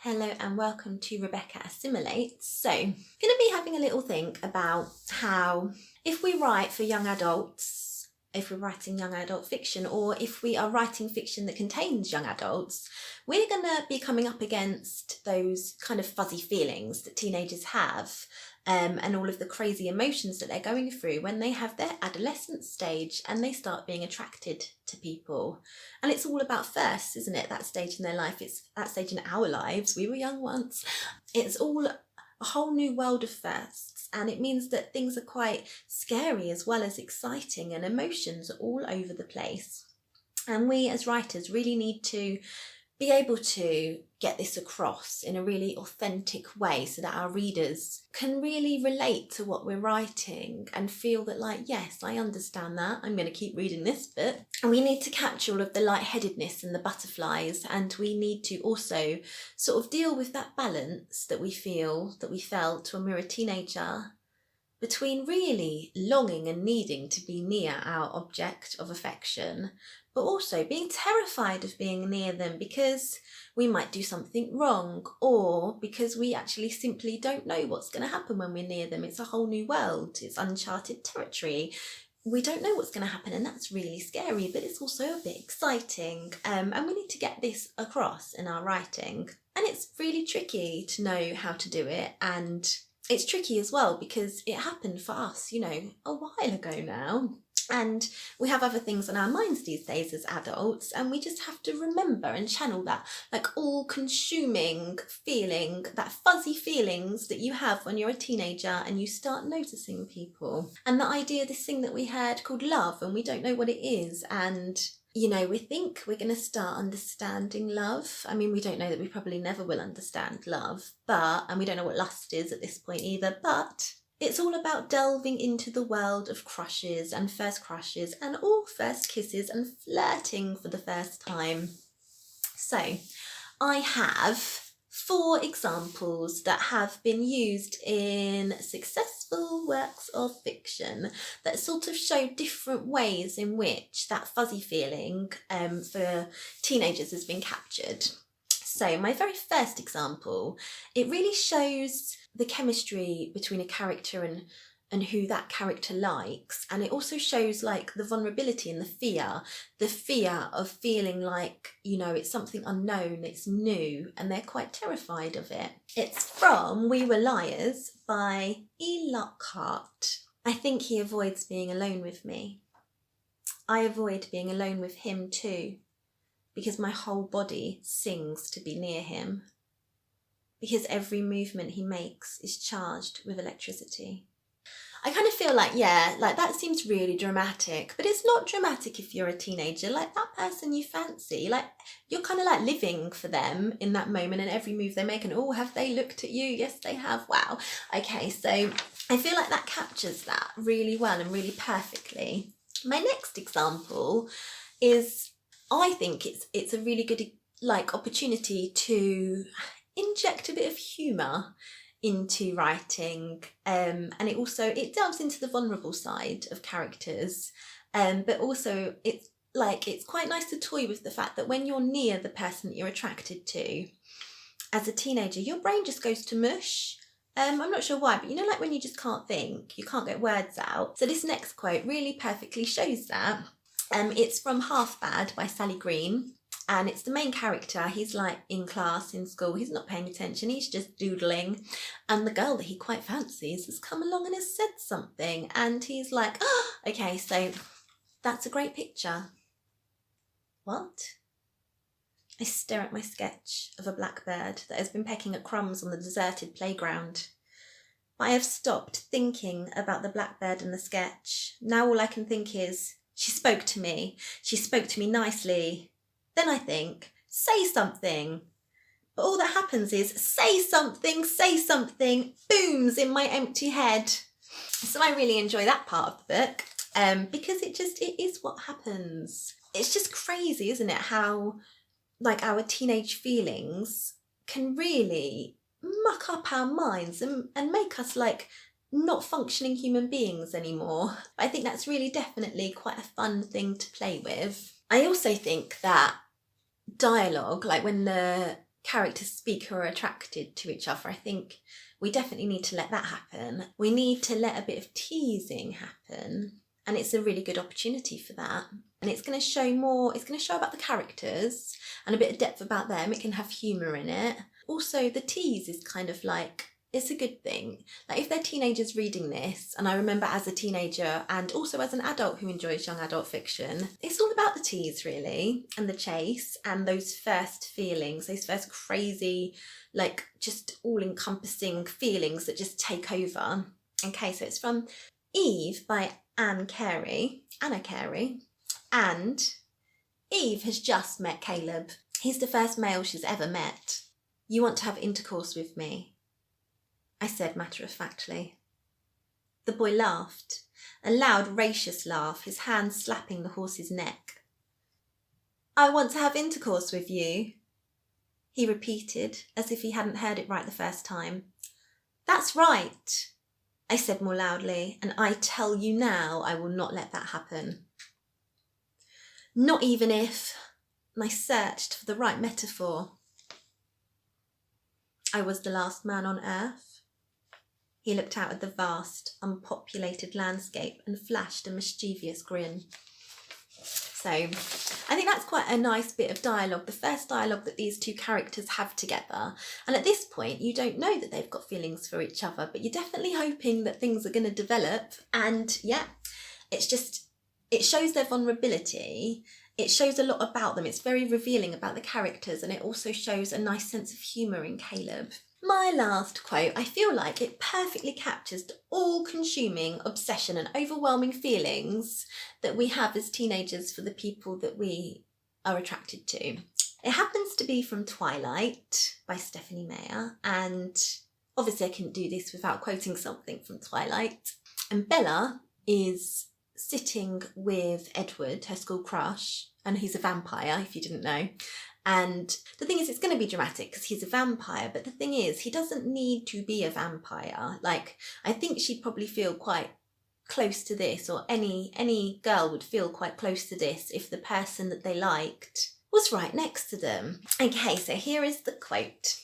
Hello and welcome to Rebecca Assimilates. So, I'm going to be having a little think about how if we write for young adults, if we're writing young adult fiction, or if we are writing fiction that contains young adults, we're going to be coming up against those kind of fuzzy feelings that teenagers have, and all of the crazy emotions that they're going through when they have their adolescent stage and they start being attracted to people. And it's all about firsts, isn't it? That stage in their life, it's that stage in our lives. We were young once. It's all a whole new world of firsts, and it means that things are quite scary as well as exciting, and emotions are all over the place. And we as writers really need to be able to get this across in a really authentic way so that our readers can really relate to what we're writing and feel that, like, yes, I understand that, I'm going to keep reading this bit. And we need to capture all of the lightheadedness and the butterflies, and we need to also sort of deal with that balance that we felt when we were a teenager, between really longing and needing to be near our object of affection, but also being terrified of being near them because we might do something wrong, or because we actually simply don't know what's going to happen when we're near them. It's a whole new world, it's uncharted territory. We don't know what's going to happen, and that's really scary, but it's also a bit exciting. And we need to get this across in our writing. And it's really tricky to know how to do it, and it's tricky as well because it happened for us, a while ago now. And we have other things on our minds these days as adults, and we just have to remember and channel that, like, all-consuming feeling, that fuzzy feelings that you have when you're a teenager and you start noticing people. And the idea, this thing that we heard called love, and we don't know what it is, and we think we're going to start understanding love. I mean, we don't know that we probably never will understand love, and we don't know what lust is at this point either, but it's all about delving into the world of crushes and all first kisses and flirting for the first time. So I have 4 examples that have been used in successful works of fiction that sort of show different ways in which that fuzzy feeling for teenagers has been captured. So my very first example, it really shows the chemistry between a character and who that character likes, and it also shows, like, the vulnerability and the fear of feeling like, it's something unknown, it's new, and they're quite terrified of it. It's from We Were Liars by E. Lockhart. I think he avoids being alone with me. I avoid being alone with him too, because my whole body sings to be near him, because every movement he makes is charged with electricity. I kind of feel like, that seems really dramatic, but it's not dramatic if you're a teenager. Like, that person you fancy, like, you're kind of like living for them in that moment, and every move they make, and oh, have they looked at you? Yes, they have. Wow. Okay, so I feel like that captures that really well and really perfectly. My next example is, I think it's a really good, opportunity to inject a bit of humour into writing, and it delves into the vulnerable side of characters, but also it's quite nice to toy with the fact that when you're near the person that you're attracted to as a teenager, your brain just goes to mush. I'm not sure why, but like when you just can't think, you can't get words out. So this next quote really perfectly shows that. It's from Half Bad by Sally Green. And it's the main character. He's like in class, in school, he's not paying attention, he's just doodling. And the girl that he quite fancies has come along and has said something. And he's like, oh, okay, so that's a great picture. What? I stare at my sketch of a blackbird that has been pecking at crumbs on the deserted playground. But I have stopped thinking about the blackbird and the sketch. Now all I can think is, she spoke to me nicely. Then I think, say something. But all that happens is, say something, booms in my empty head. So I really enjoy that part of the book, because it is what happens. It's just crazy, isn't it, how, our teenage feelings can really muck up our minds and make us, not functioning human beings anymore. I think that's really definitely quite a fun thing to play with. I also think that dialogue, when the characters speak who are attracted to each other. I think we definitely need to let that happen. We need to let a bit of teasing happen, and it's a really good opportunity for that. And it's going to show more, it's going to show about the characters and a bit of depth about them. It can have humour in it. Also, the tease is kind of like, it's a good thing. Like if they're teenagers reading this, and I remember as a teenager and also as an adult who enjoys young adult fiction, it's all about the tease really, and the chase, and those first feelings, those first crazy, like just all-encompassing feelings that just take over. Okay, so it's from Eve by Anna Carey, and Eve has just met Caleb. He's the first male she's ever met. "You want to have intercourse with me?" I said matter-of-factly. The boy laughed, a loud, raucous laugh, his hand slapping the horse's neck. "I want to have intercourse with you," he repeated, as if he hadn't heard it right the first time. "That's right," I said more loudly, "and I tell you now I will not let that happen. Not even if," and I searched for the right metaphor, "I was the last man on earth." He looked out at the vast, unpopulated landscape and flashed a mischievous grin. So I think that's quite a nice bit of dialogue, the first dialogue that these two characters have together. And at this point, you don't know that they've got feelings for each other, but you're definitely hoping that things are going to develop. And yeah, it's just, it shows their vulnerability. It shows a lot about them. It's very revealing about the characters, and it also shows a nice sense of humour in Caleb. My last quote, I feel like it perfectly captures the all-consuming obsession and overwhelming feelings that we have as teenagers for the people that we are attracted to. It happens to be from Twilight by Stephanie Meyer, and obviously I couldn't do this without quoting something from Twilight. And Bella is sitting with Edward, her school crush, and he's a vampire, if you didn't know. And the thing is, it's going to be dramatic because he's a vampire, but the thing is, he doesn't need to be a vampire. Like, I think she'd probably feel quite close to this, or any girl would feel quite close to this if the person that they liked was right next to them. Okay, so here is the quote.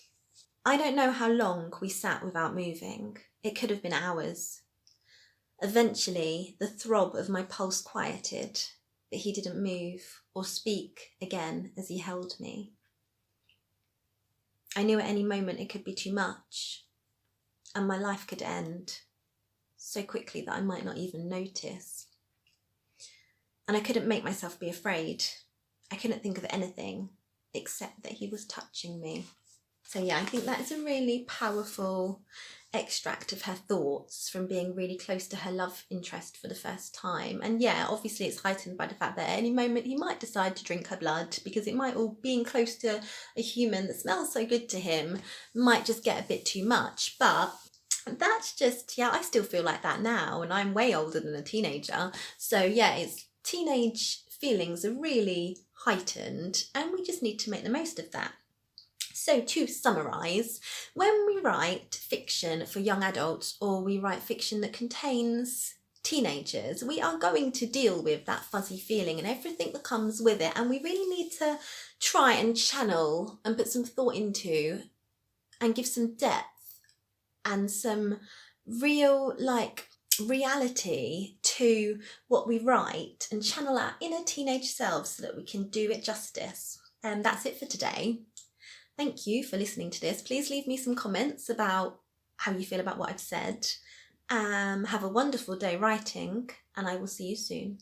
"I don't know how long we sat without moving. It could have been hours. Eventually, the throb of my pulse quieted, but he didn't move or speak again as he held me. I knew at any moment it could be too much, and my life could end so quickly that I might not even notice. And I couldn't make myself be afraid. I couldn't think of anything except that he was touching me." So yeah, I think that is a really powerful extract of her thoughts from being really close to her love interest for the first time. And yeah, obviously it's heightened by the fact that at any moment he might decide to drink her blood, because it might all, being close to a human that smells so good to him might just get a bit too much. But that's just, yeah, I still feel like that now, and I'm way older than a teenager. So yeah, it's teenage feelings are really heightened, and we just need to make the most of that. So to summarise, when we write fiction for young adults, or we write fiction that contains teenagers, we are going to deal with that fuzzy feeling and everything that comes with it, and we really need to try and channel and put some thought into and give some depth and some real reality to what we write, and channel our inner teenage selves so that we can do it justice. And that's it for today. Thank you for listening to this. Please leave me some comments about how you feel about what I've said. Have a wonderful day writing, and I will see you soon.